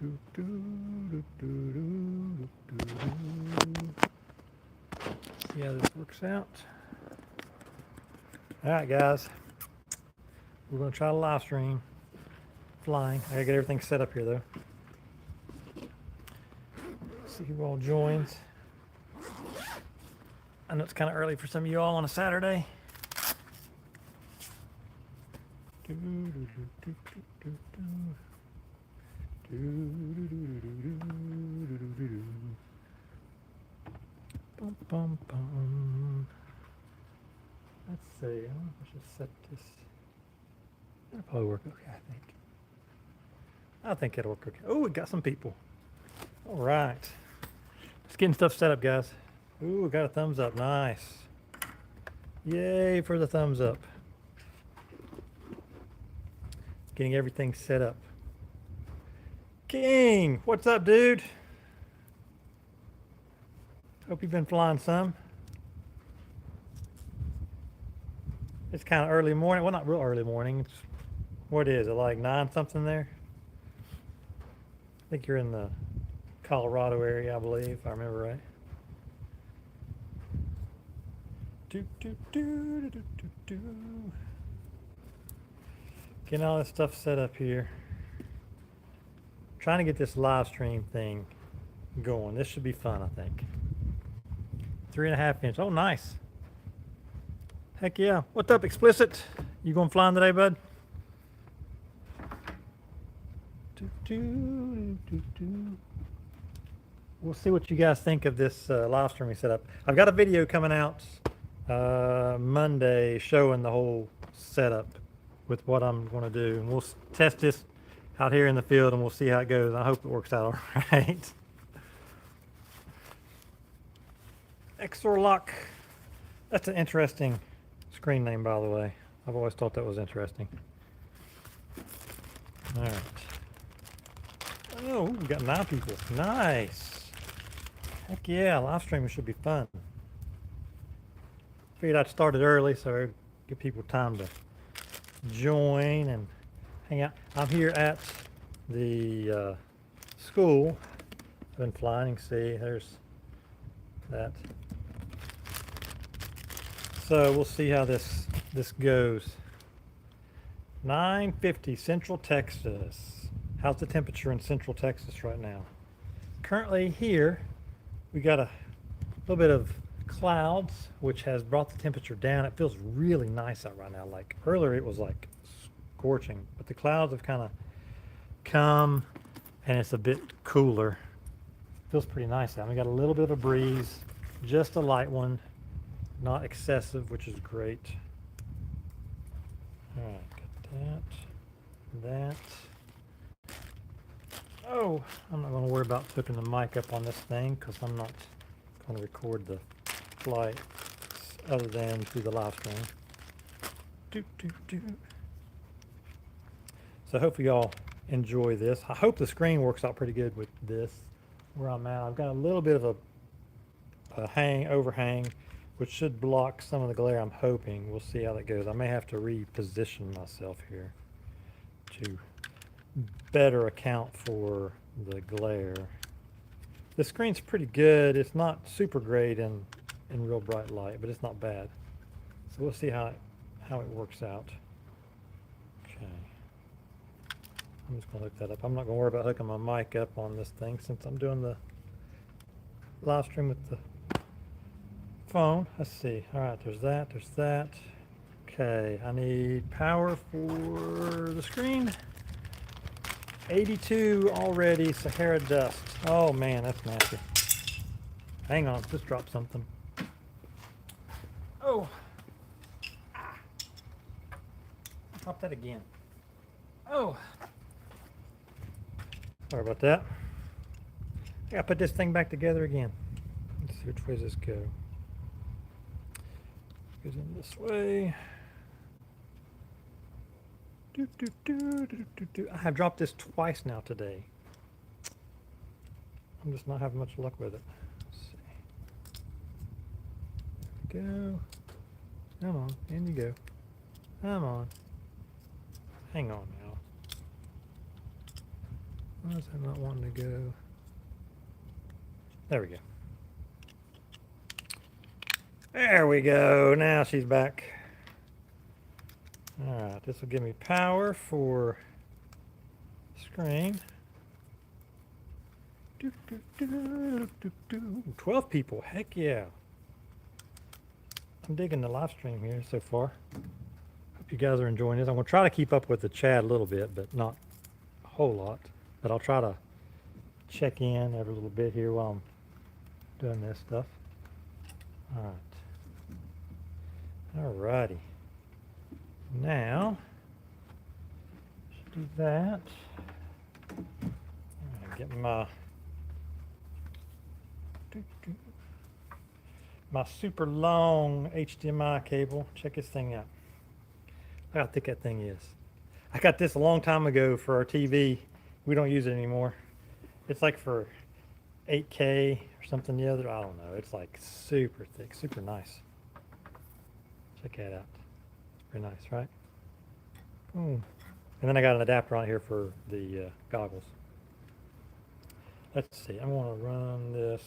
See how this works out. All right, guys. We're going to try to live stream flying. I got to get everything set up here, though. See who all joins. I know it's kind of early for some of you all on a Saturday. Bum, bum, bum. Let's see. I don't know if I should set this. That'll probably work okay, I think. I think it'll work okay. Oh, we got some people. All right. Just getting stuff set up, guys. Ooh, we got a thumbs up. Nice. Yay for the thumbs up. Getting everything set up. King, what's up, dude? Hope you've been flying some. It's kind of early morning. Well, not real early morning. It's, what is it, like 9 something there? I think you're in the Colorado area, I believe, if I remember right. Getting all this stuff set up here. Trying to get this live stream thing going. This should be fun, I think. 3.5 inch. Oh, nice. Heck yeah. What's up, Explicit? You going flying today, bud? We'll see what you guys think of this live streaming setup. I've got a video coming out Monday showing the whole setup with what I'm going to do. And we'll test this out here in the field and we'll see how it goes. I hope it works out all right. Exorlock. That's an interesting screen name, by the way. I've always thought that was interesting. All right. Oh, we got 9 people. Nice. Heck yeah, live streaming should be fun. Figured I'd start it early so I'd give people time to join and hang out. I'm here at the school. I've been flying. You can see there's that. So we'll see how this goes. 9:50 Central Texas. How's the temperature in Central Texas right now? Currently here, we got a little bit of clouds, which has brought the temperature down. It feels really nice out right now. Like earlier it was like scorching, but the clouds have kind of come and it's a bit cooler. Feels pretty nice out. We got a little bit of a breeze, just a light one, not excessive, which is great. All right, got that. Oh, I'm not going to worry about hooking the mic up on this thing because I'm not going to record the flight other than through the live stream. So hopefully y'all enjoy this. I hope the screen works out pretty good with this where I'm at. I've got a little bit of a overhang, which should block some of the glare, I'm hoping. We'll see how that goes. I may have to reposition myself here to better account for the glare. The screen's pretty good. It's not super great in real bright light, but it's not bad. So we'll see how it works out. Okay. I'm just gonna hook that up. I'm not gonna worry about hooking my mic up on this thing since I'm doing the live stream with the phone. Let's see. All right, there's that. Okay, I need power for the screen. 82 already, Sahara dust. Oh man, that's nasty. Hang on, just dropped something. Oh. Ah. Drop that again. Oh. Sorry about that. I gotta put this thing back together again. Let's see which way does this go. Goes in this way. I have dropped this twice now today. I'm just not having much luck with it. Let's see. There we go. Come on, in you go. Come on. Hang on now. Why is it not wanting to go? There we go. There we go. Now she's back. All right, this will give me power for screen. 12 people, heck yeah. I'm digging the live stream here so far. Hope you guys are enjoying this. I'm gonna try to keep up with the chat a little bit, but not a whole lot. But I'll try to check in every little bit here while I'm doing this stuff. All right. All righty. Now, let's do that. Get my super long HDMI cable. Check this thing out. Look how thick that thing is. I got this a long time ago for our TV. We don't use it anymore. It's like for 8K or something the other. I don't know. It's like super thick, super nice. Check that out. It's pretty nice, right? And then I got an adapter on here for the goggles. Let's see. I'm going to run this,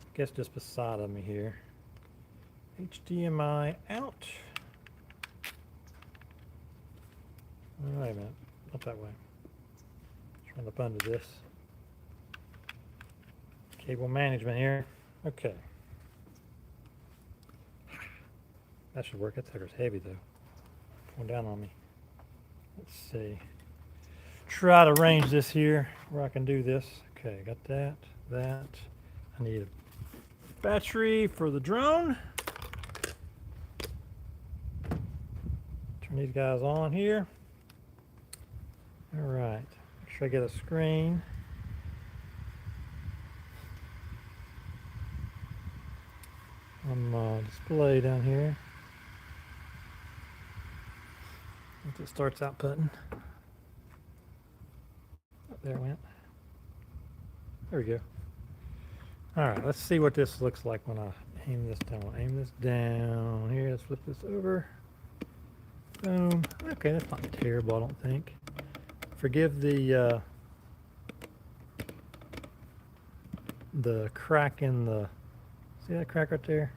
I guess just beside of me here. HDMI out. Oh, wait a minute. Not that way. Let's run up under this. Cable management here. Okay. That should work. That sucker's heavy though. Going down on me. Let's see. Try to arrange this here where I can do this. Okay, got that. I need a battery for the drone. Turn these guys on here. All right. Make sure I get a screen. Display down here. Once it starts outputting. Oh, there it went. There we go. All right, let's see what this looks like when I aim this down. I'll aim this down here. Let's flip this over. Boom. Okay, that's not terrible, I don't think. Forgive the crack in the, see that crack right there?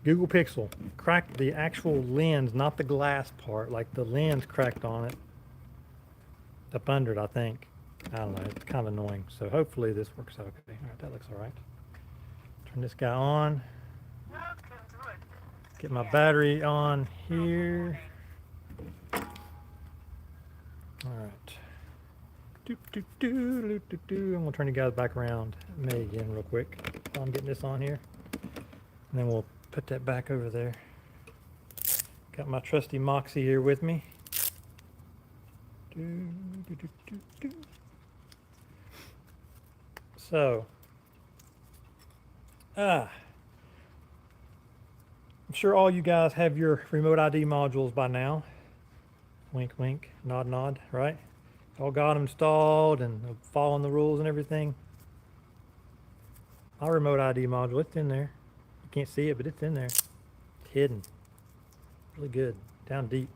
Google Pixel cracked the actual lens, not the glass part, like the lens cracked on it. Up under it, I think. I don't know, it's kind of annoying. So hopefully this works okay. All right, that looks all right. Turn this guy on. Get my battery on here. All right. I'm gonna turn you guys back around me again real quick while I'm getting this on here. And then we'll put that back over there. Got my trusty Moxy here with me. So, I'm sure all you guys have your remote ID modules by now. Wink, wink, nod, nod, right? All got them installed and following the rules and everything. My remote ID module, it's in there. You can't see it, but it's in there. It's hidden. Really good. Down deep.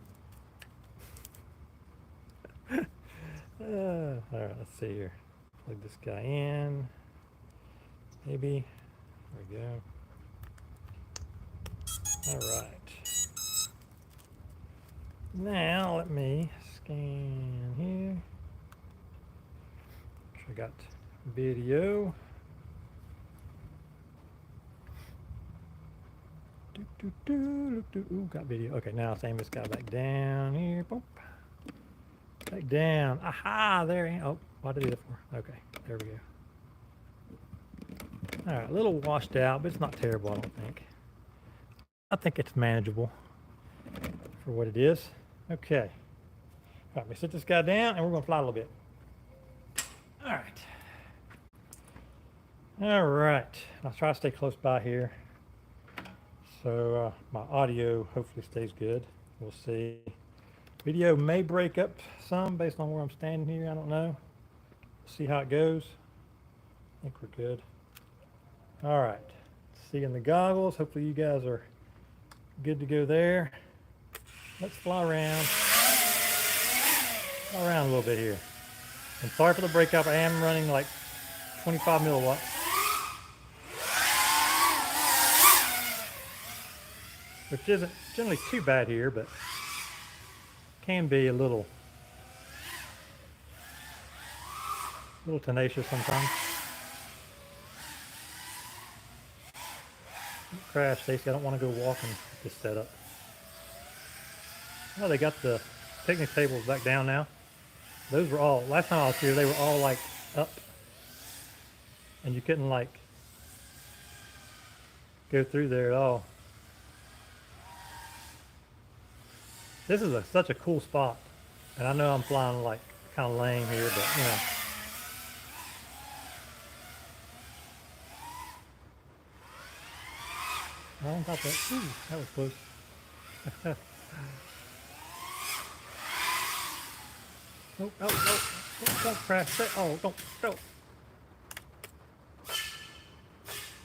All right, let's see here. Plug this guy in. Maybe. There we go. All right. Now let me scan here. Make sure I got video. Ooh, got video. Okay, now let's aim this guy back down here. Boop. Back down. Aha, there he is. Oh, what did I do that for? Okay, there we go. All right, a little washed out, but it's not terrible, I don't think. I think it's manageable for what it is. Okay. All right, let me sit this guy down and we're going to fly a little bit. All right. All right. I'll try to stay close by here. So my audio hopefully stays good. We'll see. Video may break up some based on where I'm standing here. I don't know. See how it goes. I think we're good. All right. See in the goggles. Hopefully you guys are good to go there. Let's fly around. Fly around a little bit here. And sorry for the breakout, I am running like 25 milliwatts. Which isn't generally too bad here, but can be a little tenacious sometimes. Don't crash, Stacy. I don't want to go walking with this setup. Oh, they got the picnic tables back down now. Those were all, last time I was here, they were all like up. And you couldn't like go through there at all. This is such a cool spot. And I know I'm flying like kind of lame here, but you know. Oh, I got that. Ooh, that was close. Don't crash. Oh, don't.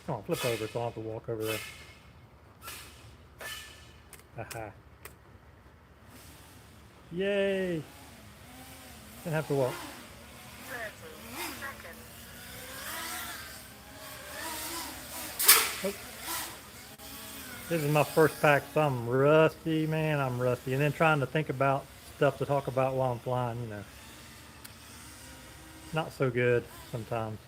Come on, flip over so I'll have to walk over there. Haha. Yay! Didn't have to walk. 30 seconds. Oh. This is my first pack, so I'm rusty, man. I'm rusty. And then trying to think about stuff to talk about while I'm flying, you know. Not so good sometimes.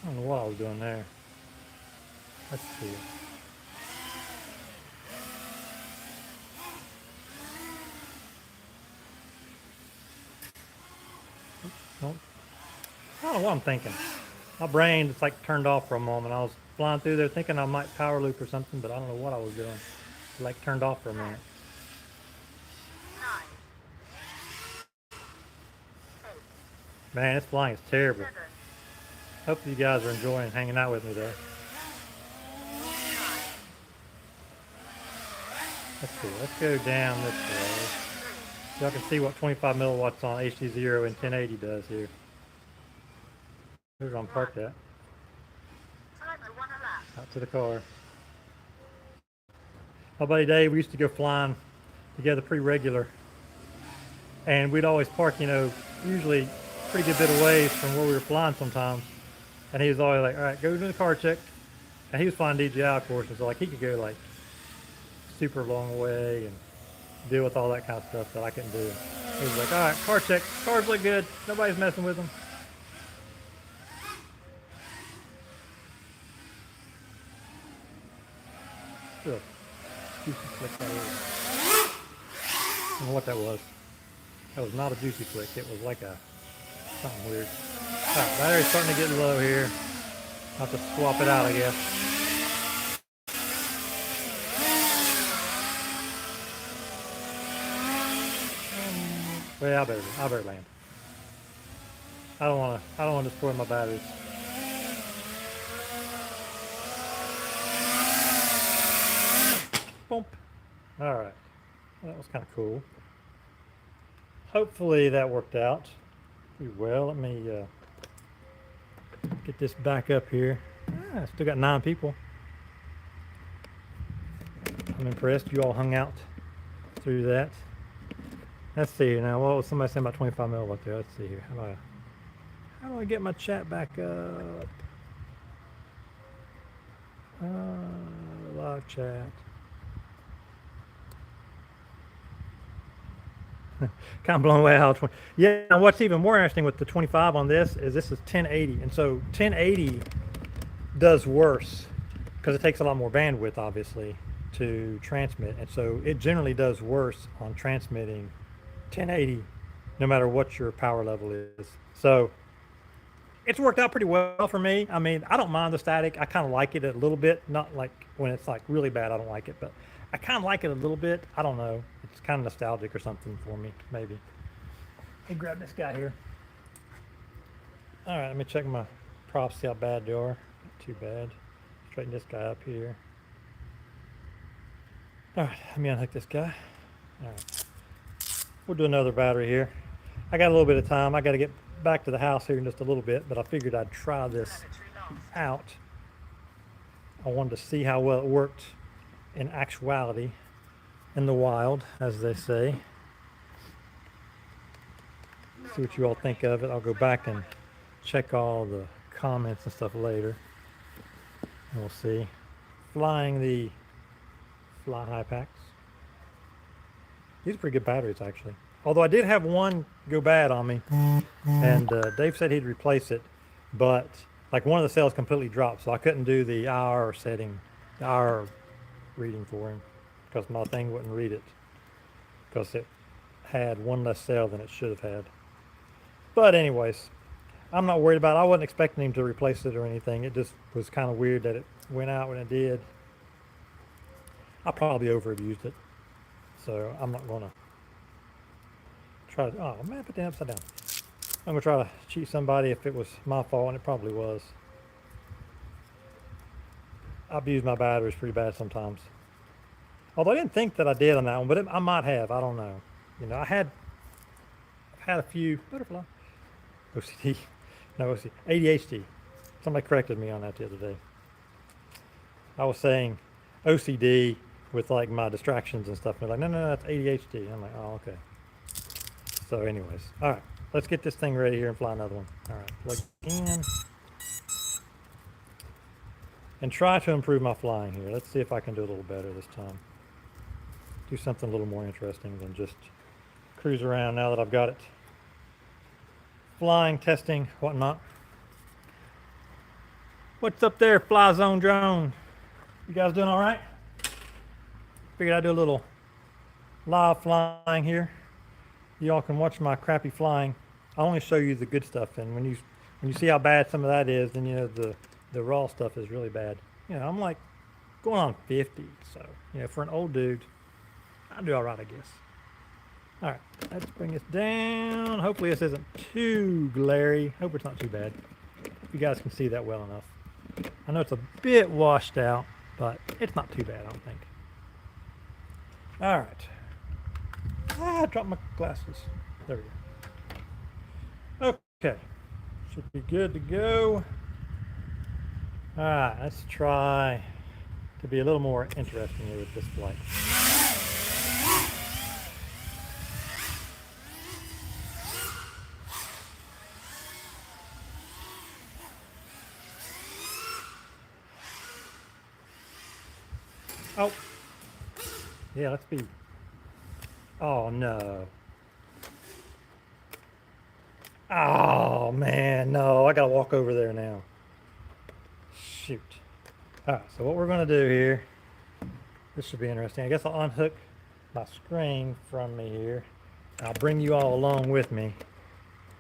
I don't know what I was doing there. Let's see. Nope. I don't know what I'm thinking. My brain just like turned off for a moment. I was flying through there thinking I might power loop or something, but I don't know what I was doing. It like turned off for a minute. 9. Man, this flying is terrible. 7. Hope you guys are enjoying hanging out with me there. Let's see, let's go down this way. Y'all can see what 25 milliwatts on HDZero and 1080 does here. Here's where I'm parked at. Out to the car. My buddy Dave, we used to go flying together pretty regular. And we'd always park, you know, usually a pretty good bit of ways from where we were flying sometimes. And he was always like, all right, go do the car check. And he was flying DJI, of course, and so like he could go like super long way and deal with all that kind of stuff that I couldn't do. He was like, all right, car check. Cars look good. Nobody's messing with them. Ugh. Juicy flick that is. I don't know what that was. That was not a juicy flick. It was like a something weird. Alright, battery's starting to get low here. I'll have to swap it out, I guess. Well, I better land. I don't want to destroy my batteries. Boom. All right. Well, that was kind of cool. Hopefully that worked out pretty well. Let me get this back up here. Still got 9 people. I'm impressed you all hung out through that. Let's see here now. What was somebody saying about 25 milliwatt there? Let's see here. How do I get my chat back up? Live chat. Kind of blown away how 20. Yeah, and what's even more interesting with the 25 on this is 1080, and so 1080 does worse because it takes a lot more bandwidth, obviously, to transmit, and so it generally does worse on transmitting 1080, no matter what your power level is. So it's worked out pretty well for me. I mean, I don't mind the static. I kind of like it a little bit, not like when it's like really bad, I don't like it, but I kind of like it a little bit. I don't know. It's kind of nostalgic or something for me, maybe. Let me grab this guy here. All right, let me check my props, see how bad they are. Not too bad. Straighten this guy up here. All right, let me unhook this guy. All right. We'll do another battery here. I got a little bit of time. I got to get back to the house here in just a little bit, but I figured I'd try this Telemetry lost. out. I wanted to see how well it worked in actuality, in the wild, as they say. See what you all think of it. I'll go back and check all the comments and stuff later. And we'll see. Flying the Fly High packs. These are pretty good batteries, actually. Although I did have one go bad on me, and Dave said he'd replace it, but like one of the cells completely dropped, so I couldn't do the IR setting, the IR reading for him, because my thing wouldn't read it, because it had one less cell than it should have had. But anyways, I'm not worried about it. I wasn't expecting him to replace it or anything. It just was kind of weird that it went out when it did. I probably overabused it, so I'm not going to try to, oh man, put that upside down. I'm gonna try to cheat somebody if it was my fault, and it probably was. I abuse my batteries pretty bad sometimes. Although I didn't think that I did on that one, but I might have. I don't know. You know, I've had a few butterfly OCD, no OCD, ADHD. Somebody corrected me on that the other day. I was saying OCD with like my distractions and stuff. And they're like, no, that's ADHD. I'm like, oh, okay. So anyways, all right, let's get this thing ready here and fly another one. All right, plug in. And try to improve my flying here. Let's see if I can do a little better this time. Do something a little more interesting than just cruise around now that I've got it. Flying, testing, whatnot. What's up there, Fly Zone Drone? You guys doing all right? Figured I'd do a little live flying here. Y'all can watch my crappy flying. I only show you the good stuff, and when you see how bad some of that is, then you know the raw stuff is really bad. You know, I'm like going on 50, so you know, for an old dude, I'll do all right, I guess. All right, let's bring this down. Hopefully this isn't too glary. Hope it's not too bad. You guys can see that well enough. I know it's a bit washed out, but it's not too bad, I don't think. All right. I dropped my glasses. There we go. Okay. Should be good to go. All right, let's try to be a little more interesting here with this flight. Oh. Yeah, let's be. Oh no. Oh man, no, I gotta walk over there now. Shoot. All right, so what we're gonna do here, this should be interesting. I guess I'll unhook my screen from me here. I'll bring you all along with me.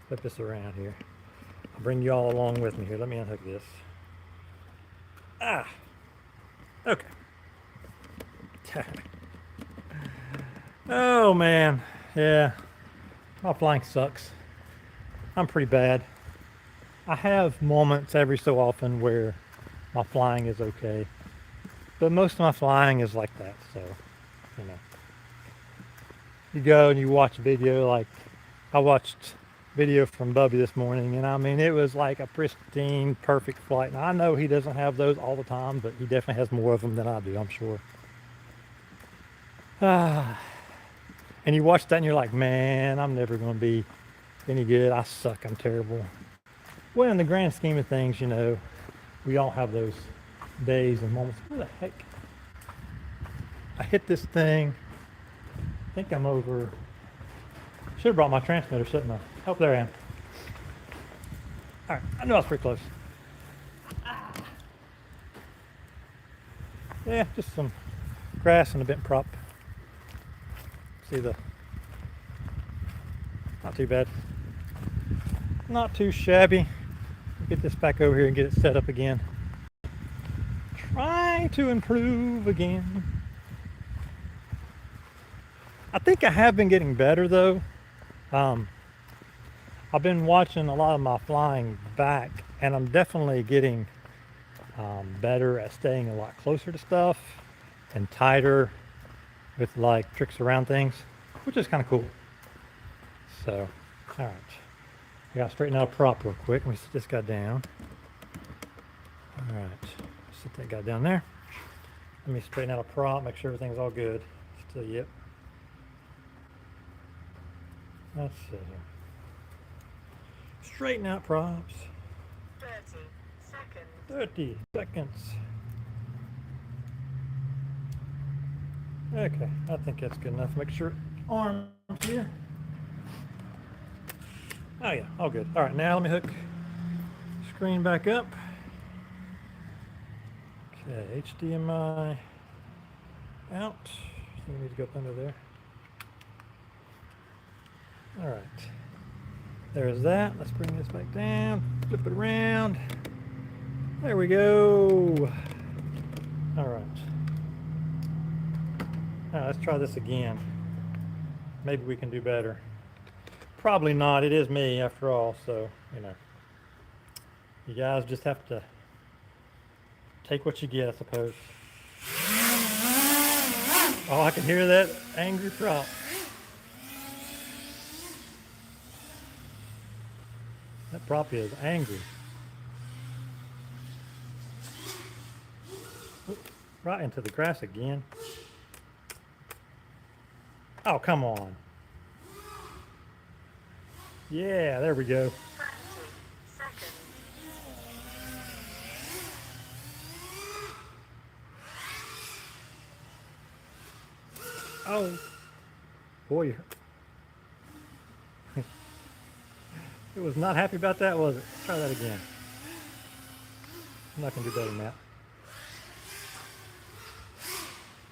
Flip this around here. I'll bring you all along with me here. Let me unhook this. Ah, okay. Oh man, yeah, my flying sucks. I'm pretty bad. I have moments every so often where my flying is okay, but most of my flying is like that. So, you know, you go and you watch a video, like I watched video from Bubby this morning, and I mean, it was like a pristine, perfect flight. Now I know he doesn't have those all the time, but he definitely has more of them than I do, I'm sure. And you watch that and you're like, man, I'm never going to be any good. I suck. I'm terrible. Well, in the grand scheme of things, you know, we all have those days and moments. Where the heck? I hit this thing. I think I'm over. Should have brought my transmitter, shouldn't I? Oh, there I am. All right. I knew I was pretty close. Yeah, just some grass and a bent prop. See the, not too bad, not too shabby. Get this back over here and get it set up again. Trying to improve again. I think I have been getting better though. I've been watching a lot of my flying back, and I'm definitely getting better at staying a lot closer to stuff and tighter with like tricks around things, which is kind of cool. So, all right, I gotta straighten out a prop real quick. Let me sit this guy down. All right, sit that guy down there. Let me straighten out a prop, make sure everything's all good. Still, yep. Let's see here. Straighten out props. 30 seconds. 30 seconds. Okay, I think that's good enough. Make sure arms here. Oh yeah, all good. All right, now let me hook screen back up. Okay, HDMI out. So we need to go up under there. All right, there's that. Let's bring this back down, flip it around. There we go. All right. Now let's try this again. Maybe we can do better. Probably not. It is me after all, so you know. You guys just have to take what you get, I suppose. Oh, I can hear that angry prop. That prop is angry. Oops, right into the grass again. Oh, come on. Yeah, there we go. 20 seconds. Oh, boy. It was not happy about that, was it? Try that again. I'm not going to do better than that.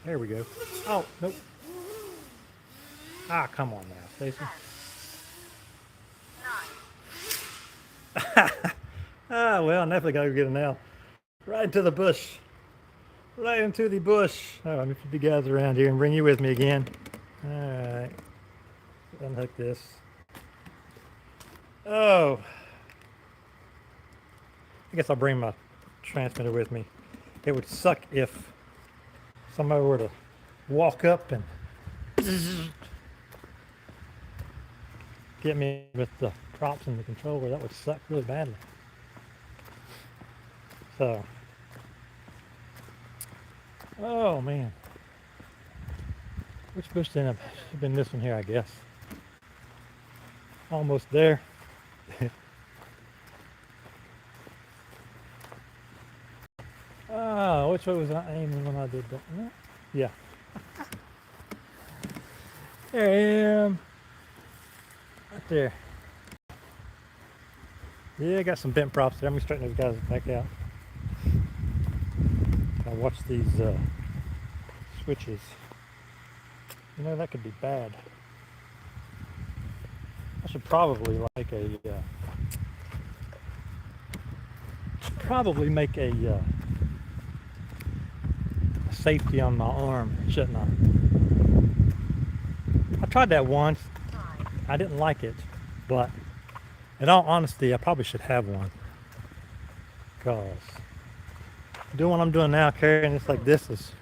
There we go. Oh, nope. Ah, come on now, Stacy. 9. Ah, well, I definitely got to get it now. Right into the bush. Right into the bush. Oh, let me put the guys around here and bring you with me again. All right. Unhook this. Oh. I guess I'll bring my transmitter with me. It would suck if somebody were to walk up and get me with the props and the controller. That would suck really badly. So, oh man. Which bush then? Should have been this one here, I guess. Almost there. Ah, which way was I aiming when I did that? Yeah. There I am. Right there. Yeah, I got some bent props there. Let me straighten those guys back out. I watch these switches. You know, that could be bad. I should probably make a safety on my arm, shouldn't I? I tried that once. I didn't like it, but in all honesty, I probably should have one. Because doing what I'm doing now, carrying this like this is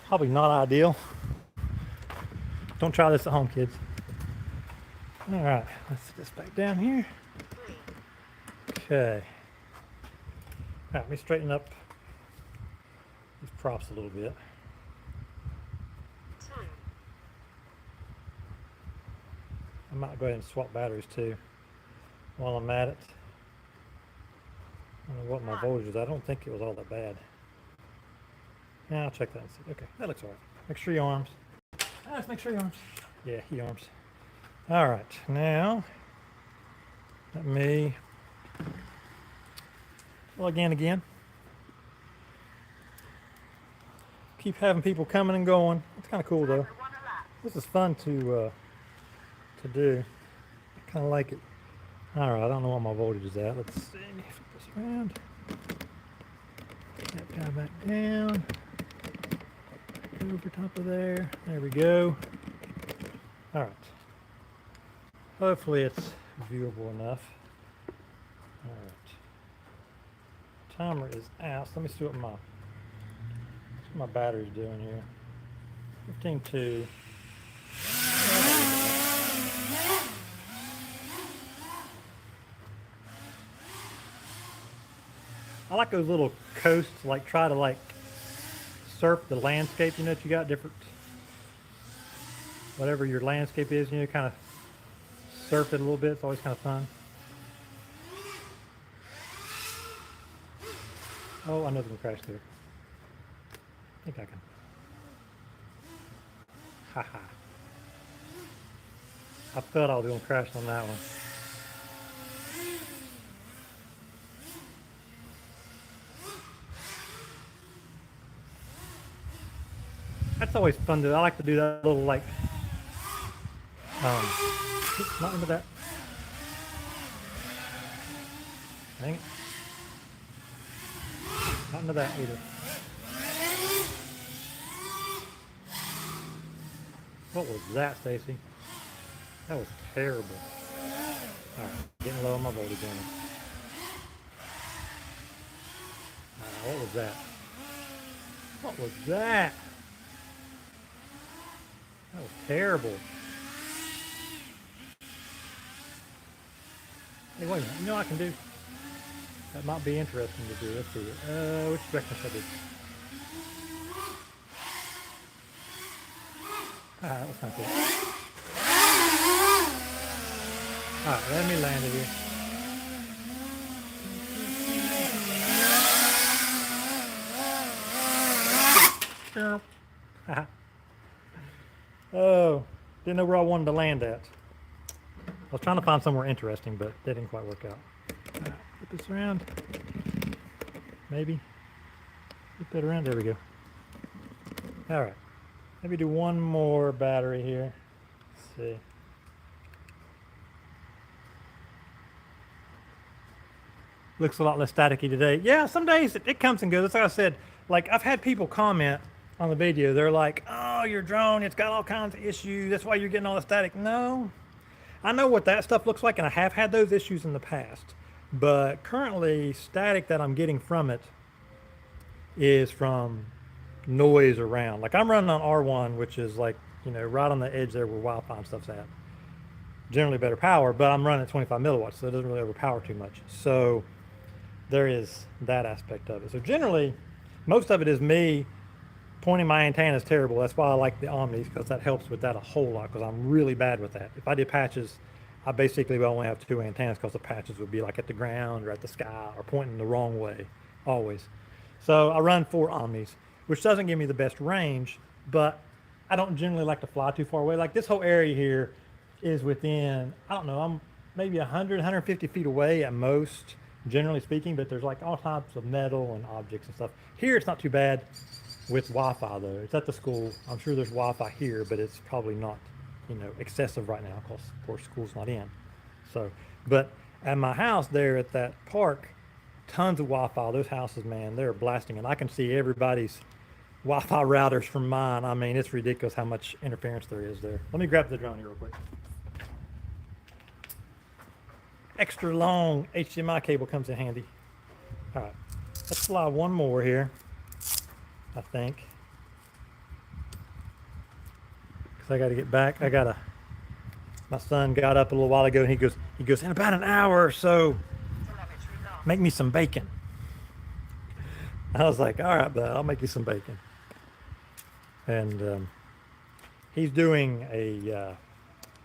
probably not ideal. Don't try this at home, kids. All right, let's set this back down here. Okay. All right, let me straighten up these props a little bit. 2. I might go ahead and swap batteries too while I'm at it. I don't know what my voltage is. I don't think it was all that bad. Yeah, I'll check that and see. Okay, that looks all right. Make sure your arms. Let's make sure your arms. Yeah, your arms. All right, now let me plug in again. Keep having people coming and going. It's kind of cool though. This is fun to do. I kind of like it. All right, I don't know what my voltage is at. Let's see. Flip this around. Put that guy back down. Over top of there. There we go. All right. Hopefully it's viewable enough. All right. Timer is out. So let me see what my battery's doing here. 15.2. I like those little coasts, like try to like surf the landscape, you know, that you got different, whatever your landscape is, you know, kind of surf it a little bit. It's always kind of fun. Oh, I know it's gonna crash there. I think I can. Haha. I thought I was gonna crash on that one. That's always fun to do. I like to do that little like, oops, not into that. Dang it. Not into that either. What was that, Stacy? That was terrible. Alright, getting low on my voltage on it. What was that? What was that? That was terrible. Hey, wait a minute. You know what I can do? That might be interesting to do. Let's see. Which direction should I do? That was not good. Alright, let me land it here. Oh, didn't know where I wanted to land at. I was trying to find somewhere interesting, but that didn't quite work out. Flip this around. Maybe. Flip that around. There we go. All right. Maybe do one more battery here. Let's see. Looks a lot less staticky today. Yeah, some days it comes and goes. That's like I said. Like, I've had people comment on the video. They're like, oh, your drone, it's got all kinds of issues. That's why you're getting all the static. No. I know what that stuff looks like, and I have had those issues in the past. But currently, static that I'm getting from it is from noise around. Like, I'm running on R1, which is like, you know, right on the edge there where Wi-Fi and stuff's at. Generally better power, but I'm running at 25 milliwatts, so it doesn't really overpower too much. So there is that aspect of it. So generally, most of it is me pointing my antenna is terrible. That's why I like the Omnis, because that helps with that a whole lot, because I'm really bad with that. If I did patches, I basically would only have 2 antennas, because the patches would be like at the ground or at the sky or pointing the wrong way, always. So I run 4 Omnis, which doesn't give me the best range, but I don't generally like to fly too far away. Like this whole area here is within, I don't know, I'm maybe 100, 150 feet away at most, generally speaking, but there's like all types of metal and objects and stuff. Here it's not too bad with Wi-Fi though. It's at the school. I'm sure there's Wi-Fi here, but it's probably not, you know, excessive right now because of course school's not in. So, but at my house there at that park, tons of Wi-Fi. Those houses, man, they're blasting, and I can see everybody's Wi-Fi routers from mine. I mean, it's ridiculous how much interference there is there. Let me grab the drone here real quick. Extra long HDMI cable comes in handy. All right, let's fly one more here, I think. Because I got to get back. My son got up a little while ago and he goes, in about an hour or so, make me some bacon. I was like, all right, bud, I'll make you some bacon. And he's doing a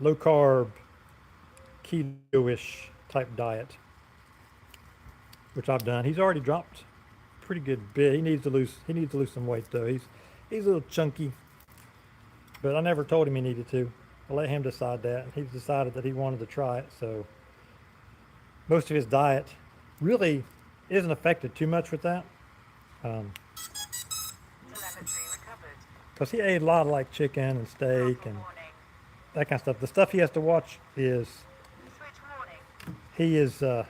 low carb, keto-ish type diet, which I've done. He's already dropped a pretty good bit. He needs to lose some weight though. He's a little chunky, but I never told him he needed to. I let him decide that, and he's decided that he wanted to try it. So most of his diet really isn't affected too much with that. Because he ate a lot of like chicken and steak and that kind of stuff. The stuff he has to watch is he's a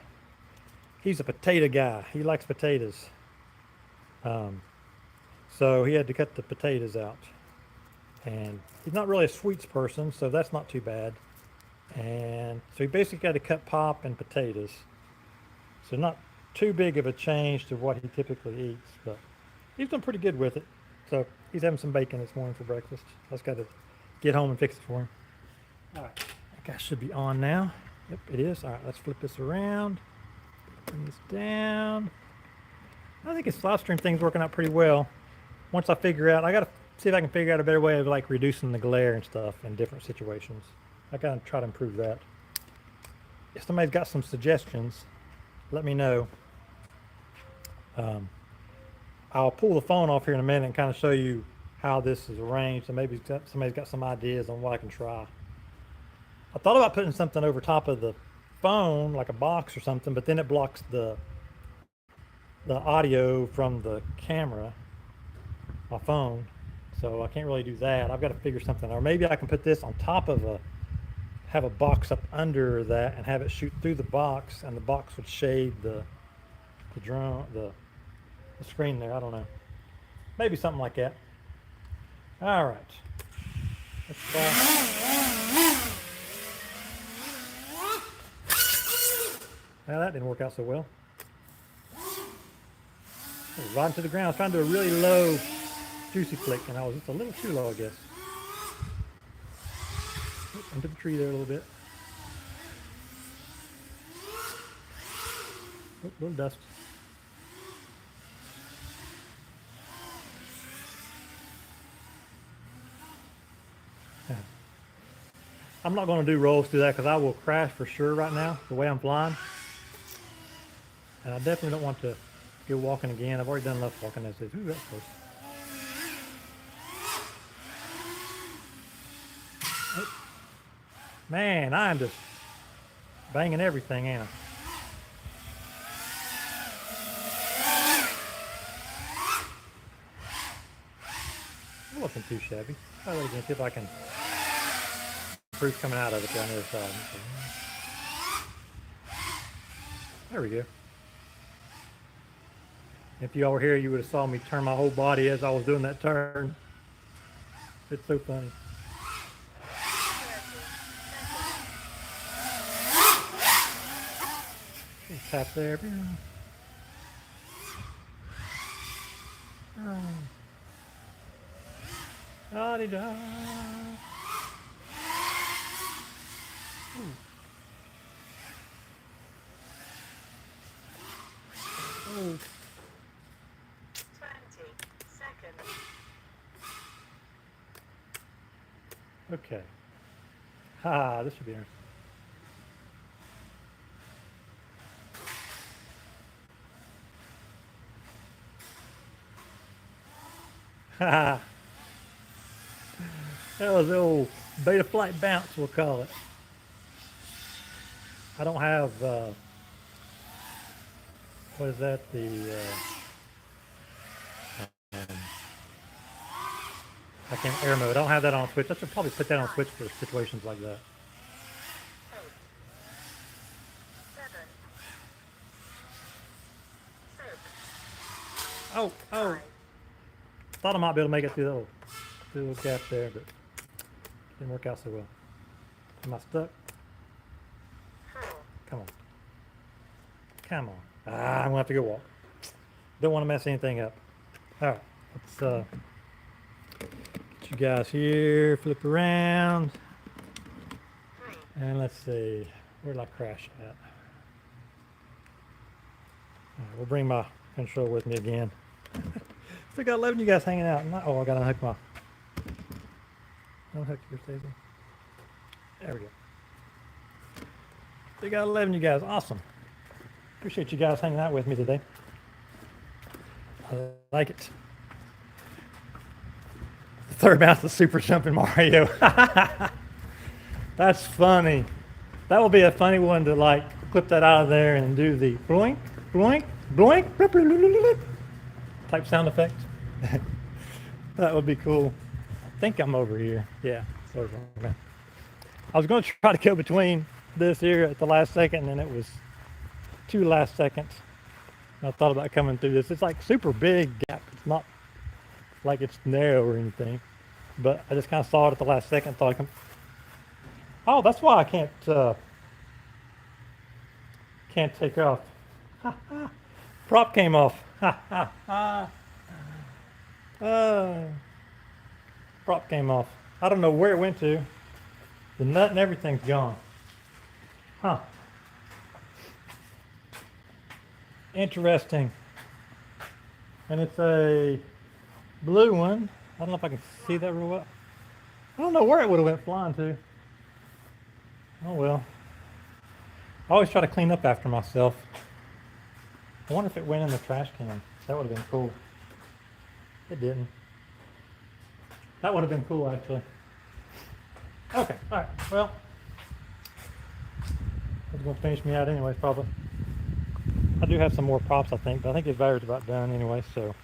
potato guy. He likes potatoes. So he had to cut the potatoes out. And he's not really a sweets person, so that's not too bad. And so he basically got to cut pop and potatoes. So not too big of a change to what he typically eats, but he's done pretty good with it. So he's having some bacon this morning for breakfast. I just got to get home and fix it for him. All right, that guy should be on now. Yep, it is. All right, let's flip this around. Bring this down. I think this live stream thing's working out pretty well. Once I figure out, I gotta see if I can figure out a better way of like reducing the glare and stuff in different situations. I gotta try to improve that. If somebody's got some suggestions, let me know. I'll pull the phone off here in a minute and kind of show you how this is arranged, and maybe somebody's got some ideas on what I can try. I thought about putting something over top of the phone, like a box or something, but then it blocks the audio from the camera, my phone, so I can't really do that. I've got to figure something, or maybe I can put this on top of have a box up under that and have it shoot through the box, and the box would shade the drone, the screen there. I don't know. Maybe something like that. All right. Let's try. Well, that didn't work out so well. Right into the ground. I was trying to do a really low juicy flick, and I was just a little too low, I guess. Into the tree there a little bit. Oh, a little dust. Yeah. I'm not going to do rolls through that because I will crash for sure right now, the way I'm flying. And I definitely don't want to go walking again. I've already done enough walking as is. Ooh, that's close. Oh. Man, I'm just banging everything, ain't I? It wasn't too shabby. Try that again, see if I can improve coming out of it on the other side. There we go. If y'all were here, you would have saw me turn my whole body as I was doing that turn. It's so funny. Tap there. Da-de-da. Oh. 20 seconds. Okay. Ha, this should be interesting. Ha. That was the old beta flight bounce, we'll call it. I don't have, what is that, I can't air mode. I don't have that on Switch. I should probably put that on Switch for situations like that. 8, 7, 6, Oh, oh. Thought I might be able to make it through the little gap there, but didn't work out so well. Am I stuck? 4, Come on. Come on. Ah, I'm gonna have to go walk. Don't want to mess anything up. All right, let's get you guys here, flip around, 3, and let's see, where did I crash at? All right, we'll bring my control with me again. Still got 11 of you guys hanging out. Oh, I gotta unhook my. Unhook your Stacey. There we go. Still got 11 of you guys. Awesome. Appreciate you guys hanging out with me today. I like it. The third bounce, the super jumping Mario. That's funny. That will be a funny one to like clip that out of there and do the bloink, bloink, bloink, type sound effect. That would be cool. I think I'm over here. Yeah, it's over. Okay. I was going to try to go between this here at the last second, and it was 2 last seconds. I thought about coming through this. It's like super big gap. It's not like it's narrow or anything, but I just kind of saw it at the last second. Thought I come. Oh, that's why I can't take off. Prop came off. Prop came off. I don't know where it went to. The nut and everything's gone. Huh. Interesting. And it's a blue one. I don't know if I can see that real well. I don't know where it would have went flying to. Oh well. I always try to clean up after myself. I wonder if it went in the trash can. That would have been cool. It didn't. That would have been cool actually. Okay, alright, well. That's gonna finish me out anyways, probably. I do have some more props, I think, but I think the battery's about done anyway, so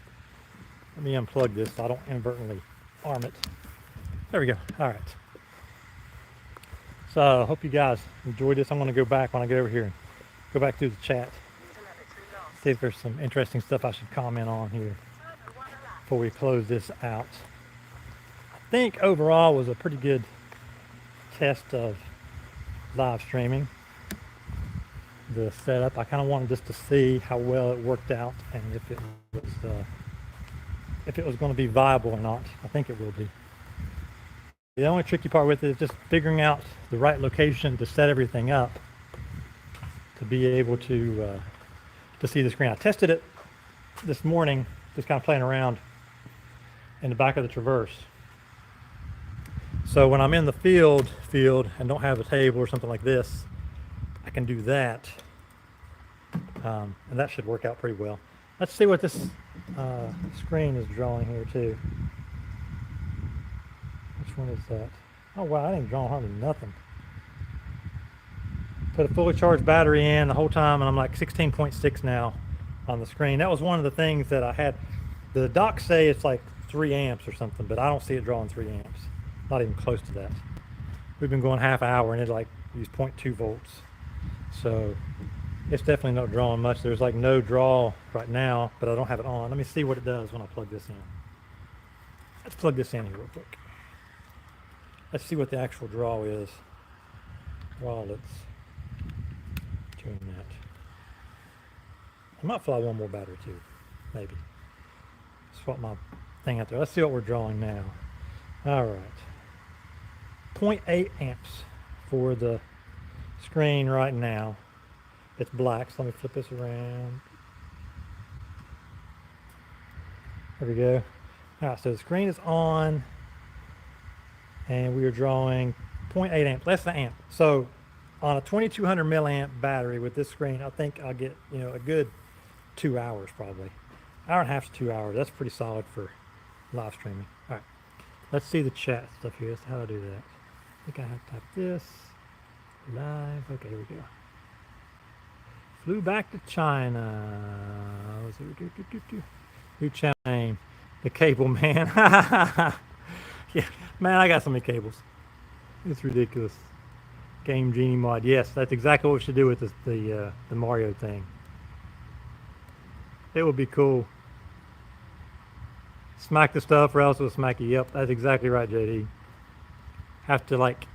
let me unplug this so I don't inadvertently arm it. There we go. All right. So I hope you guys enjoyed this. I'm going to go back when I get over here and go back through the chat. See if there's some interesting stuff I should comment on here before we close this out. I think overall was a pretty good test of live streaming. The setup, I kind of wanted just to see how well it worked out and if it was going to be viable or not. I think it will be. The only tricky part with it is just figuring out the right location to set everything up to be able to see the screen. I tested it this morning, just kind of playing around in the back of the Traverse. So when I'm in the field and don't have a table or something like this, I can do that, and that should work out pretty well. Let's see what this screen is drawing here too. Which one is that? Oh wow, I didn't draw hardly nothing. Put a fully charged battery in the whole time, and I'm like 16.6 now on the screen. That was one of the things that I had. The docs say it's like 3 amps or something, but I don't see it drawing 3 amps. Not even close to that. We've been going half hour and it like used 0.2 volts. So it's definitely not drawing much. There's like no draw right now, but I don't have it on. Let me see what it does when I plug this in. Let's plug this in here real quick. Let's see what the actual draw is while it's doing that. I might fly one more battery too, maybe. Swap my thing out there. Let's see what we're drawing now. All right. 0.8 amps for the screen right now. It's black, so let me flip this around. There we go. All right, so the screen is on and we are drawing 0.8 amp, less than amp. So on a 2200 milliamp battery with this screen, I think I'll get, you know, a good 2 hours probably. Hour and a half to 2 hours. That's pretty solid for live streaming. All right, let's see the chat stuff here. How do I do that? I think I have to type this. Live. Okay, here we go. Flew back to China. New channel name. The Cable Man. Yeah, man, I got so many cables. It's ridiculous. Game Genie mod. Yes, that's exactly what we should do with the Mario thing. It would be cool. Smack the stuff or else it'll smack you. Yep, that's exactly right, JD. Have to like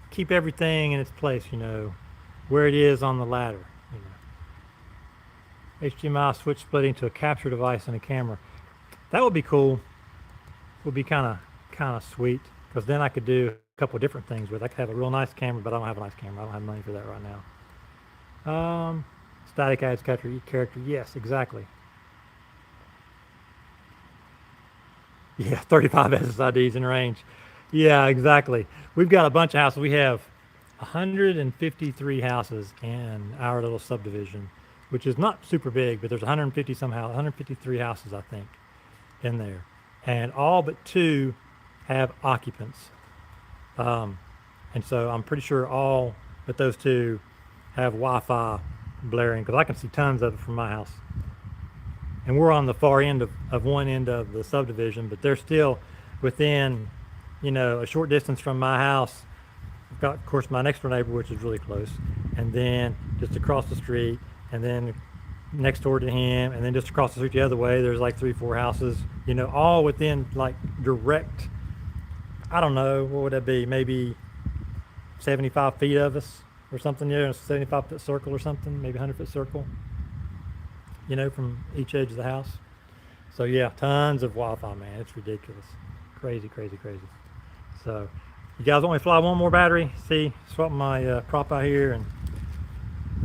keep everything in its place, you know, where it is on the ladder, you know. HDMI switch splitting to a capture device and a camera. That would be cool. Would be kind of sweet, because then I could do a couple of different things with it. I could have a real nice camera, but I don't have a nice camera. I don't have money for that right now. Static adds capture each character. Yes, exactly. Yeah, 35 SSIDs in range. Yeah, exactly. We've got a bunch of houses. We have 153 houses in our little subdivision, which is not super big, but there's 150 somehow, 153 houses, I think, in there. And all but 2 have occupants. And so I'm pretty sure all but those 2 have Wi-Fi blaring, because I can see tons of it from my house. And we're on the far end of one end of the subdivision, but they're still within, you know, a short distance from my house. I've got, of course, my next door neighbor, which is really close, and then just across the street, and then next door to him, and then just across the street the other way, there's like 3-4 houses, you know, all within like direct, I don't know, what would that be, maybe 75 feet of us or something, you know, a 75-foot circle or something, maybe 100-foot circle, you know, from each edge of the house. So yeah, tons of Wi-Fi, man. It's ridiculous. Crazy, crazy, crazy. So you guys want me to fly one more battery? See, swap my prop out here and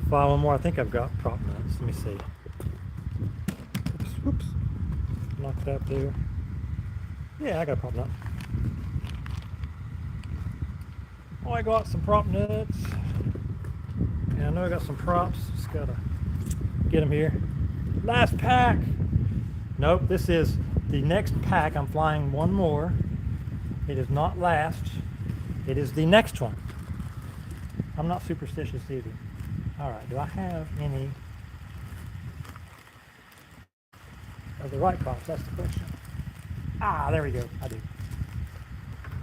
fly one more. I think I've got prop nuts. Let me see. Oops, whoops. knock that there. Yeah, I got a prop nut. Oh, I got some prop nuts. And I know I got some props. Just gotta get them here. Last pack. Nope, this is the next pack. I'm flying one more. It is not last. It is the next one. I'm not superstitious either. All right, do I have any of the right props? That's the question. Ah, there we go. I do.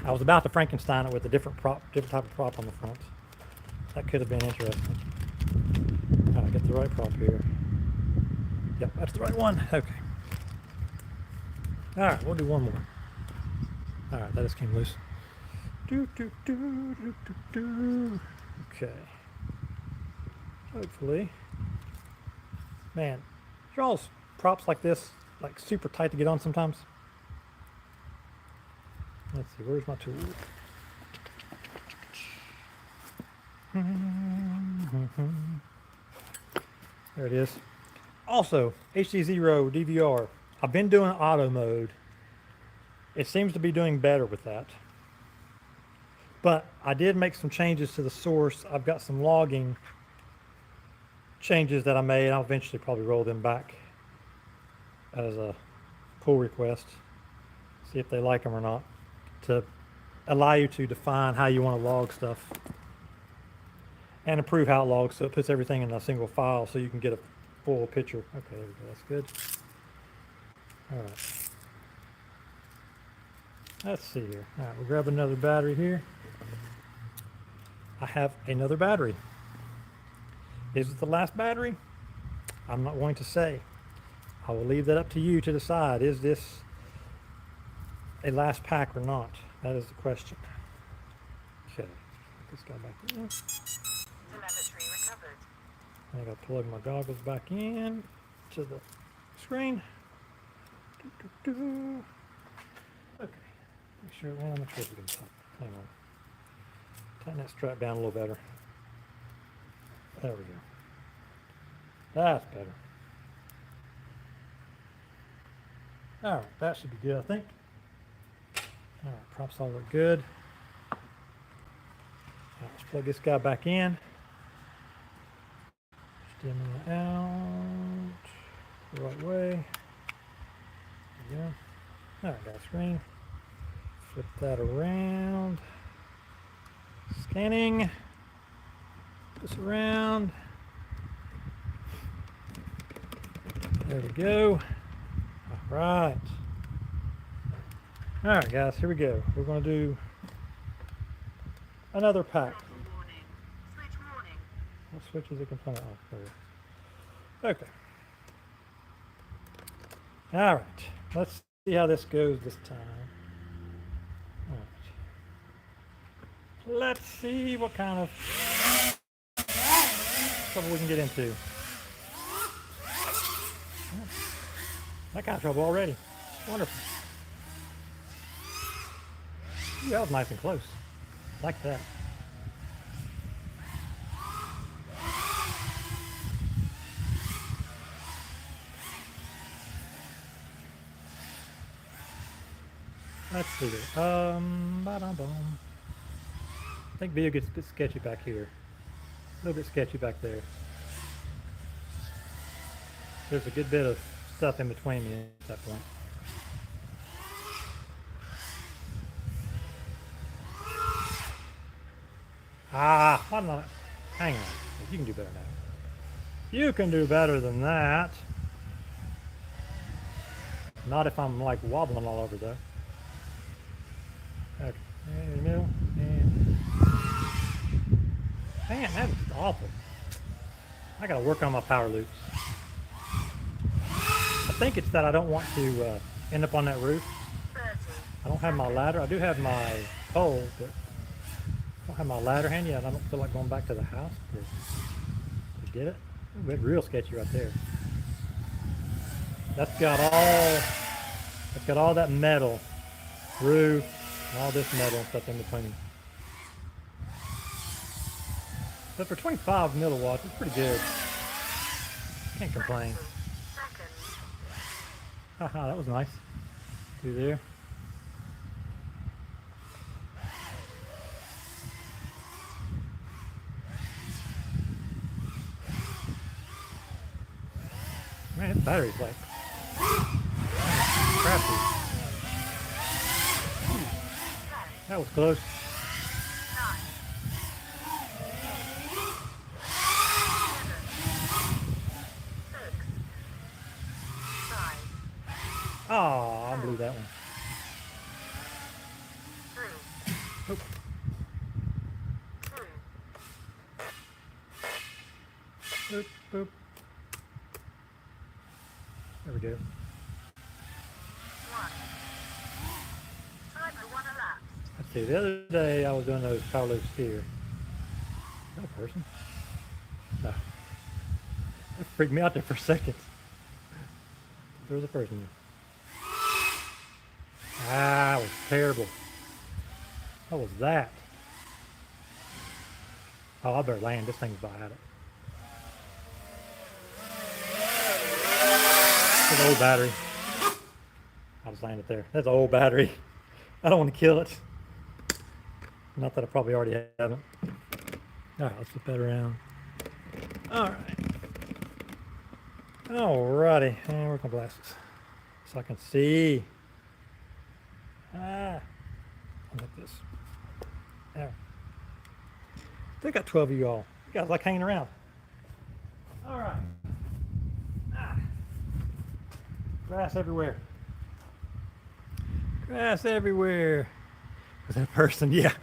I was about to Frankenstein it with a different type of prop on the front. That could have been interesting. All right, get the right prop here. Yep, that's the right one. Okay. All right, we'll do one more. All right, that just came loose. Okay. Hopefully. Man, y'all's props like this, like super tight to get on sometimes. Let's see, where's my tool? There it is. Also, HDZero DVR. I've been doing auto mode. It seems to be doing better with that. But I did make some changes to the source. I've got some logging changes that I made. I'll eventually probably roll them back as a pull request. See if they like them or not. To allow you to define how you want to log stuff. And improve how it logs so it puts everything in a single file so you can get a full picture. Okay, there we go. That's good. All right. Let's see here. All right, we'll grab another battery here. I have another battery. Is it the last battery? I'm not going to say. I will leave that up to you to decide. Is this a last pack or not? That is the question. Okay, put this guy back in. Telemetry recovered. I gotta plug my goggles back in to the screen. Okay, make sure, well, I'm not sure if we can top. Hang on. Tighten that strap down a little better. There we go. That's better. All right, that should be good, I think. All right, props all look good. All right, let's plug this guy back in. Stem out the right way. There we go. All right, got a screen. Flip that around. Scanning. This around. There we go. All right. All right, guys, here we go. We're going to do another pack. Warning. Switch warning. What switches it can find? Oh, there it is. Okay. All right. Let's see how this goes this time. All right. Let's see what kind of trouble we can get into. That kind of trouble already. Wonderful. Ooh, that was nice and close. Like that. Let's see here. Ba-dum-bum. I think video gets a bit sketchy back here. A little bit sketchy back there. There's a good bit of stuff in between me at that point. Ah, why not? Hang on. You can do better now. You can do better than that. Not if I'm like wobbling all over though. Okay, in the middle. And man, that is awful. I gotta work on my power loops. I think it's that I don't want to end up on that roof. 30. I don't have my ladder. I do have my pole, but I don't have my ladder handy. I don't feel like going back to the house to get it. Ooh, it's real sketchy right there. That's got all that metal, roof, and all this metal and stuff in between. But for 25 milliwatts, it's pretty good. Can't complain. Seconds. Haha, that was nice. Through there. Man, this battery's like crappy. That was close. 9, 7, 6, 5, Oh, I blew that one. 3, Oop. 2, Boop, boop. There we go. 1. Timer 1 elapsed. Let's see. The other day I was doing those power steer. Is that a person? No. That freaked me out there for a second. There was a person there. Ah, that was terrible. What was that? Oh, I better land. This thing's about at it. That's an old battery. I'll just land it there. That's an old battery. I don't want to kill it. Not that I probably already haven't. All right, let's flip that around. All right. Alrighty. And where's my glasses? So I can see. Ah. Like this. There. They got 12 of you all. You guys like hanging around. All right. Ah. Grass everywhere. Grass everywhere. Was that a person? Yeah.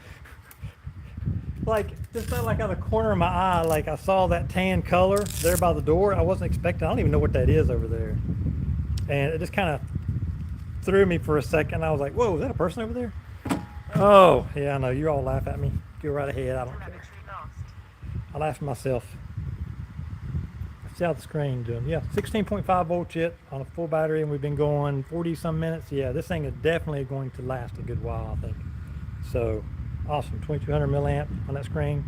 Like, just felt like out of the corner of my eye, like I saw that tan color there by the door. I wasn't expecting, I don't even know what that is over there. And it just kind of threw me for a second. I was like, whoa, is that a person over there? Oh, yeah, I know. You all laugh at me. Go right ahead. I don't care. Telemetry lost. I laugh at myself. Let's see how the screen doing. Yeah, 16.5 volt yet on a full battery, and we've been going 40 some minutes. Yeah, this thing is definitely going to last a good while, I think. So awesome. 2200 milliamp on that screen.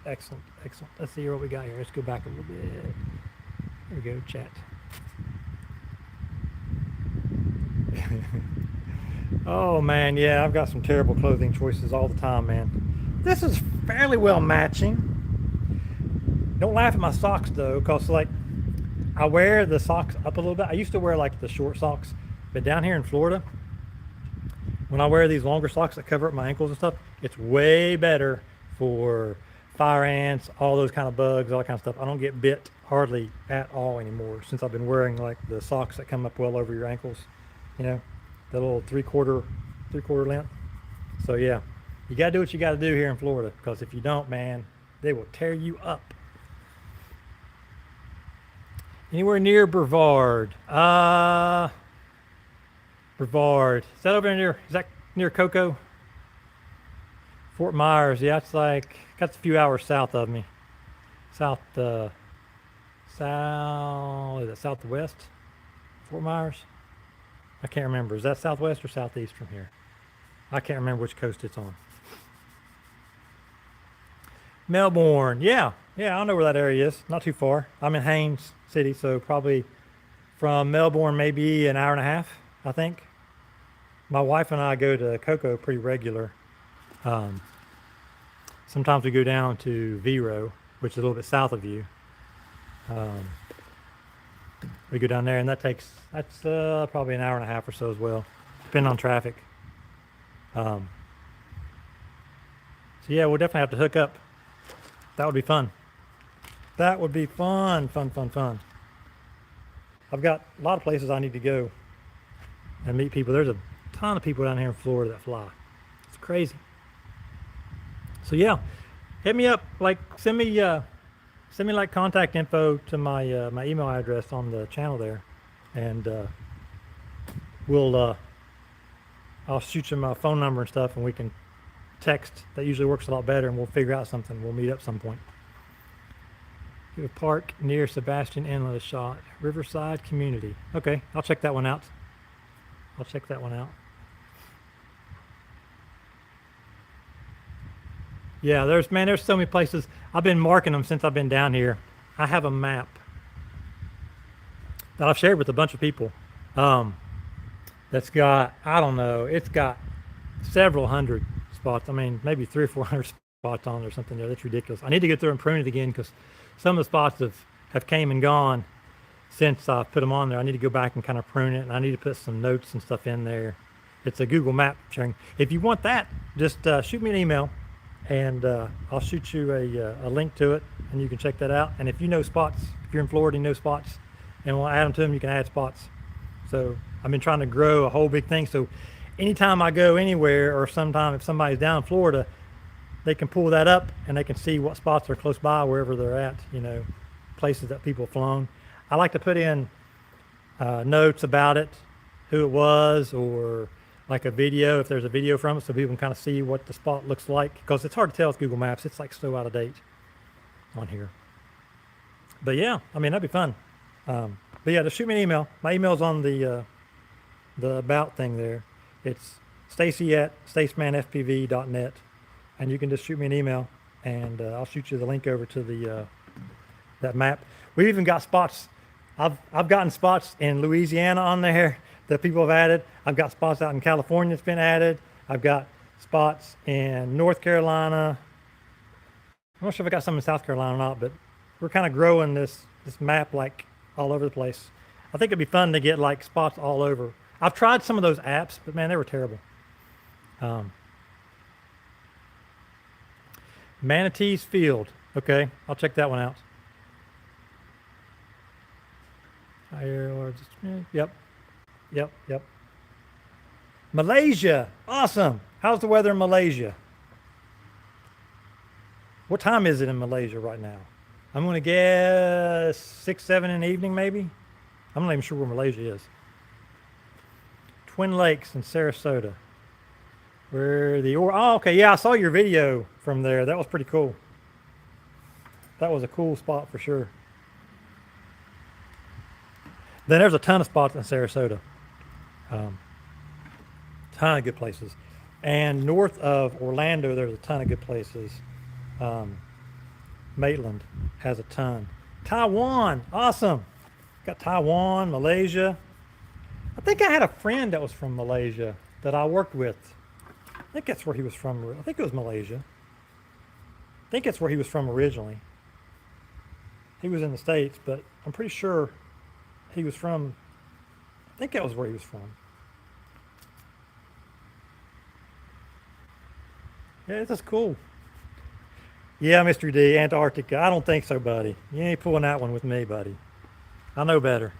Excellent, excellent. Let's see what we got here. Let's go back a little bit. There we go, chat. Oh man, yeah, I've got some terrible clothing choices all the time, man. This is fairly well matching. Don't laugh at my socks though, because like I wear the socks up a little bit. I used to wear like the short socks, but down here in Florida, when I wear these longer socks that cover up my ankles and stuff, it's way better for fire ants, all those kind of bugs, all that kind of stuff. I don't get bit hardly at all anymore since I've been wearing like the socks that come up well over your ankles, you know, the little three-quarter length. So yeah, you gotta do what you gotta do here in Florida, because if you don't, man, they will tear you up. Anywhere near Brevard? Brevard. Is that over near, is that near Cocoa? Fort Myers, yeah, it's like, that's a few hours south of me. South, is it southwest? Fort Myers? I can't remember. Is that southwest or southeast from here? I can't remember which coast it's on. Melbourne, yeah, I know where that area is. Not too far. I'm in Haines City, so probably from Melbourne, maybe an hour and a half, I think. My wife and I go to Cocoa pretty regular. Sometimes we go down to Vero, which is a little bit south of you. We go down there, and that's probably an hour and a half or so as well, depending on traffic. So yeah, we'll definitely have to hook up. That would be fun. That would be fun. I've got a lot of places I need to go and meet people. There's a ton of people down here in Florida that fly. It's crazy. So yeah, hit me up. Like send me like contact info to my my email address on the channel there, and I'll shoot you my phone number and stuff, and we can text. That usually works a lot better, and we'll figure out something. We'll meet up some point. Give a park near Sebastian Inlet a shot. Riverside Community. Okay, I'll check that one out. Yeah, there's so many places. I've been marking them since I've been down here. I have a map that I've shared with a bunch of people. That's got, I don't know, it's got several hundred spots. I mean, maybe 300 or 400 spots on it or something there. That's ridiculous. I need to get through and prune it again because some of the spots have came and gone since I put them on there. I need to go back and kind of prune it, and I need to put some notes and stuff in there. It's a Google map sharing. If you want that, just shoot me an email, and I'll shoot you a link to it, and you can check that out. And if you know spots, if you're in Florida, you know spots, and want to add them to them, you can add spots. So I've been trying to grow a whole big thing. So anytime I go anywhere, or sometime if somebody's down in Florida, they can pull that up and they can see what spots are close by wherever they're at, you know, places that people have flown. I like to put in notes about it, who it was, or like a video, if there's a video from it, so people can kind of see what the spot looks like, because it's hard to tell with Google Maps. It's like so out of date on here. But yeah, I mean, that'd be fun. But yeah, just shoot me an email. My email's on the about thing there. It's stacy@stacemanfpv.net, and you can just shoot me an email, and I'll shoot you the link over to the that map. We've even got spots. I've gotten spots in Louisiana on there that people have added. I've got spots out in California that's been added. I've got spots in North Carolina. I'm not sure if I got some in South Carolina or not, but we're kind of growing this map like all over the place. I think it'd be fun to get like spots all over. I've tried some of those apps, but man, they were terrible. Manatee's Field. Okay, I'll check that one out. Yep. Malaysia, awesome. How's the weather in Malaysia? What time is it in Malaysia right now? I'm gonna guess 6, 7 in the evening, maybe. I'm not even sure where Malaysia is. Twin Lakes in Sarasota. Oh, okay, yeah, I saw your video from there. That was pretty cool. That was a cool spot for sure. Then there's a ton of spots in Sarasota. Ton of good places. And north of Orlando, there's a ton of good places. Maitland has a ton. Taiwan, awesome. Got Taiwan, Malaysia. I think I had a friend that was from Malaysia that I worked with. I think that's where he was from. I think it was Malaysia. I think that's where he was from originally. He was in the States, but I'm pretty sure he was from, I think that was where he was from. Yeah, this is cool. Yeah, Mr. D, Antarctica. I don't think so, buddy. You ain't pulling that one with me, buddy. I know better.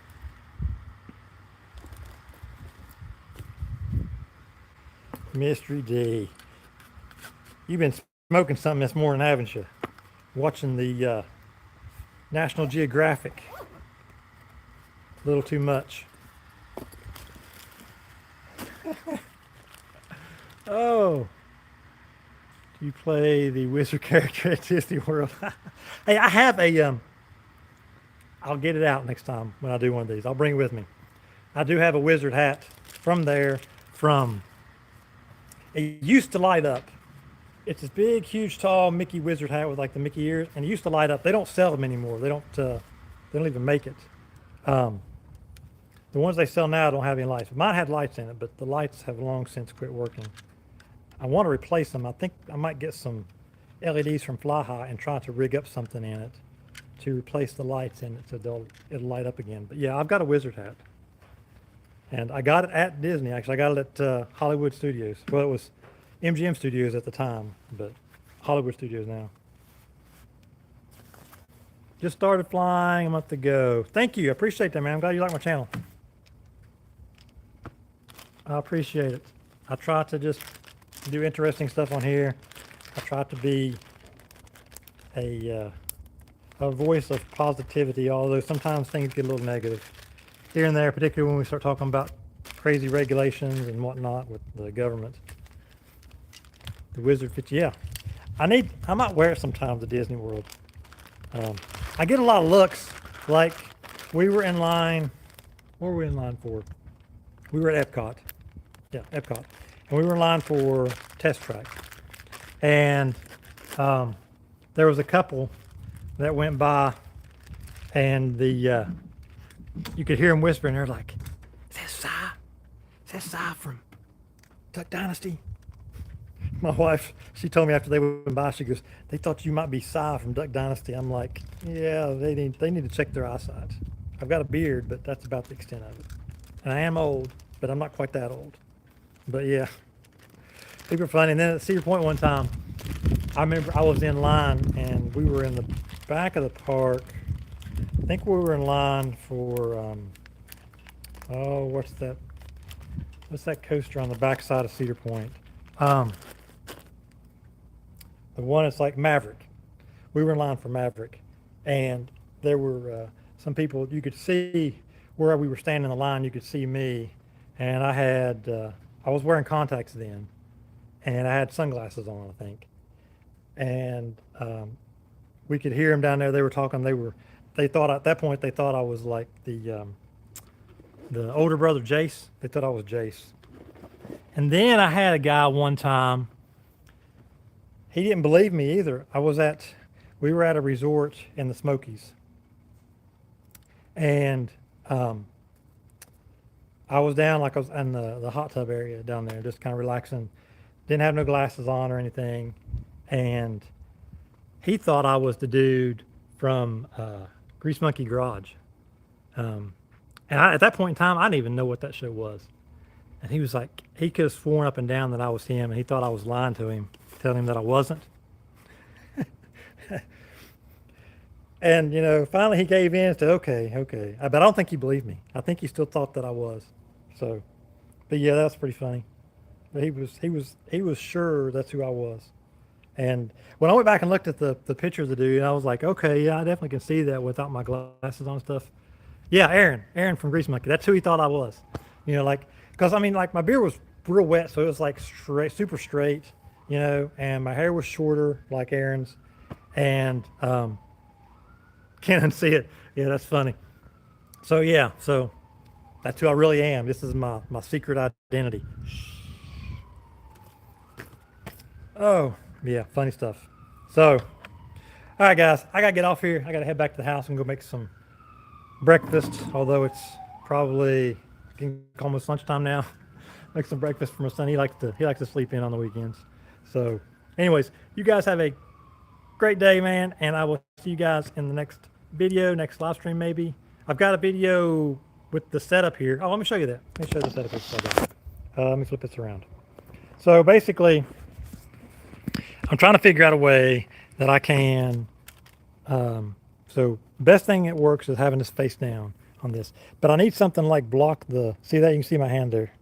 Mystery D. You've been smoking something this morning, haven't you? Watching the National Geographic. A little too much. Oh. Do you play the wizard character at Disney World? Hey, I have a, I'll get it out next time when I do one of these. I'll bring it with me. I do have a wizard hat from there, it used to light up. It's this big, huge, tall Mickey wizard hat with like the Mickey ears, and it used to light up. They don't sell them anymore. They don't even make it. The ones they sell now don't have any lights. Mine had lights in it, but the lights have long since quit working. I want to replace them. I think I might get some LEDs from Fly High and try to rig up something in it to replace the lights in it so it'll light up again. But yeah, I've got a wizard hat. And I got it at Disney, actually. I got it at Hollywood Studios. Well, it was MGM Studios at the time, but Hollywood Studios now. Just started flying a month ago. Thank you. I appreciate that, man. I'm glad you like my channel. I appreciate it. I try to just do interesting stuff on here. I try to be a voice of positivity, although sometimes things get a little negative here and there, particularly when we start talking about crazy regulations and whatnot with the government. The wizard fits, yeah. I might wear it sometimes at Disney World. I get a lot of looks, like we were in line, what were we in line for? We were at Epcot. Yeah, Epcot. And we were in line for Test Track. And there was a couple that went by, and you could hear them whispering. They're like, "Is that that's Si from Duck Dynasty. My wife, she told me after they went by, she goes, they thought you might be Si from Duck Dynasty. I'm like, yeah, they need to check their eyesight. I've got a beard, but that's about the extent of it. And I am old, but I'm not quite that old. But yeah, super funny. And then at Cedar Point one time, I remember I was in line and we were in the back of the park. I think we were in line for, oh, what's that? What's that coaster on the back side of Cedar Point? The one that's like Maverick. We were in line for Maverick, and there were some people. You could see where we were standing in the line. You could see me, and I had I was wearing contacts then, and I had sunglasses on, I think, and we could hear them down there. They were talking. They thought at that point they thought I was like the older brother Jace. They thought I was Jace. And then I had a guy one time. He didn't believe me either. We were at a resort in the Smokies, and I was down, like I was in the hot tub area down there, just kind of relaxing. Didn't have no glasses on or anything, and he thought I was the dude from Grease Monkey Garage. And at that point in time, I didn't even know what that show was. And he was like, he could have sworn up and down that I was him, and he thought I was lying to him, telling him that I wasn't. And, you know, finally he gave in and said, okay. But I don't think he believed me. I think he still thought that I was. So, but yeah, that was pretty funny. But he was sure that's who I was. And when I went back and looked at the picture of the dude, I was like, okay, yeah, I definitely can see that without my glasses on and stuff. Yeah, Aaron from Grease Monkey. That's who he thought I was. You know, like, because I mean, like, my beard was real wet, so it was like straight, super straight, you know, and my hair was shorter like Aaron's, and can't unsee it. Yeah, that's funny. So yeah, so that's who I really am. This is my secret identity. Oh yeah, funny stuff. So, all right, guys, I gotta get off here. I gotta head back to the house and go make some breakfast. Although it's probably almost lunchtime now. Make some breakfast for my son. He likes to sleep in on the weekends. So, anyways, you guys have a great day, man, and I will see you guys in the next video, next live stream maybe. I've got a video with the setup here. Oh, let me show you that. Let me show you the setup here. Let me flip this around. So basically, I'm trying to figure out a way that I can. So best thing that works is having this face down on this, but I need something like block the. See that? You can see my hand there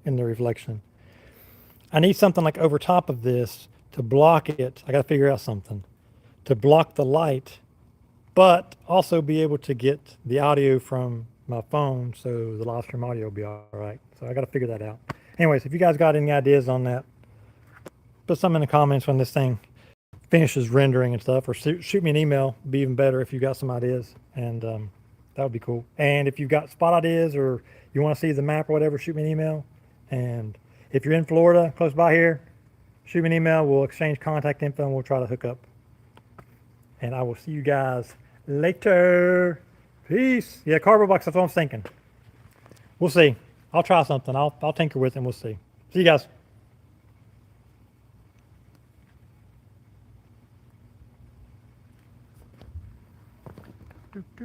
in the reflection. I need something like over top of this to block it. I got to figure out something to block the light, but also be able to get the audio from my phone, so the live stream audio will be all right. So I got to figure that out. Anyways, if you guys got any ideas on that, put some in the comments when this thing finishes rendering and stuff, or shoot me an email. It'd be even better if you got some ideas, and that would be cool. And if you've got spot ideas or you want to see the map or whatever, shoot me an email. And if you're in Florida, close by here, shoot me an email. We'll exchange contact info and we'll try to hook up. And I will see you guys later. Peace. Yeah, cardboard box, that's what I'm thinking. We'll see. I'll try something. I'll tinker with it and we'll see. See you guys.